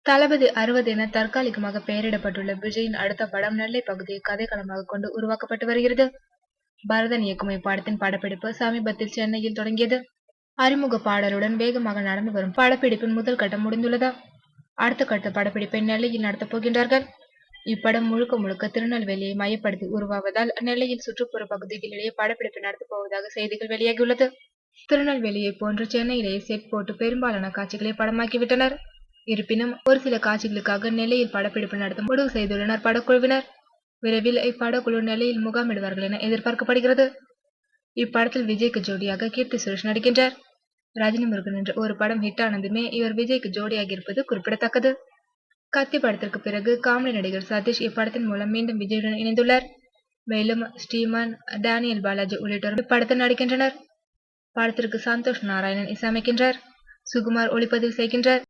தளபதி 60 என தற்காலிகமாக பெயரிடப்பட்டுள்ள விஜயின் அடுத்த படம் நெல்லை பகுதியை கதைக்களமாக கொண்டு உருவாக்கப்பட்டு வருகிறது. பரதன் இயக்கும் இப்படத்தின் படப்பிடிப்பு சமீபத்தில் சென்னையில் தொடங்கியது. அறிமுக பாடலுடன் வேகமாக நடந்து வரும் படப்பிடிப்பின் முதல் கட்டம் முடிந்துள்ளதா? அடுத்த கட்ட படப்பிடிப்பை நெல்லையில் நடத்தப் போகின்றார்கள். இப்படம் முழுக்க முழுக்க திருநெல்வேலியை மையப்படுத்தி உருவாவதால் நெல்லையில் சுற்றுப்புற பகுதிகளிலேயே படப்பிடிப்பு நடத்தப் போவதாக செய்திகள் வெளியாகியுள்ளது. திருநெல்வேலியை போன்று சென்னையிலேயே செட் போட்டு பெரும்பாலான காட்சிகளை படமாக்கிவிட்டனர். இருப்பினும் ஒரு சில காட்சிகளுக்காக நெல்லையில் படப்பிடிப்பு நடத்த முடிவு செய்துள்ளனர் படக்குழுவினர். விரைவில் இப்படக்குழு நெல்லையில் முகாமிடுவார்கள் என எதிர்பார்க்கப்படுகிறது. இப்படத்தில் விஜய்க்கு ஜோடியாக கீர்த்தி சுரேஷ் நடிக்கின்றார். ரஜினி முருகன் என்ற ஒரு படம் ஹிட் ஆனதுமே இவர் விஜய்க்கு ஜோடியாக இருப்பது குறிப்பிடத்தக்கது. கத்தி படத்திற்கு பிறகு காமெடி நடிகர் சதீஷ் இப்படத்தின் மூலம் மீண்டும் விஜயுடன் இணைந்துள்ளார். மேலும் ஸ்ரீமான், டேனியல் பாலாஜி உள்ளிட்டோர் இப்படத்தில் நடிக்கின்றனர். படத்திற்கு சந்தோஷ் நாராயணன் இசையமைக்கின்றார். சுகுமார் ஒளிப்பதிவு செய்கின்றார்.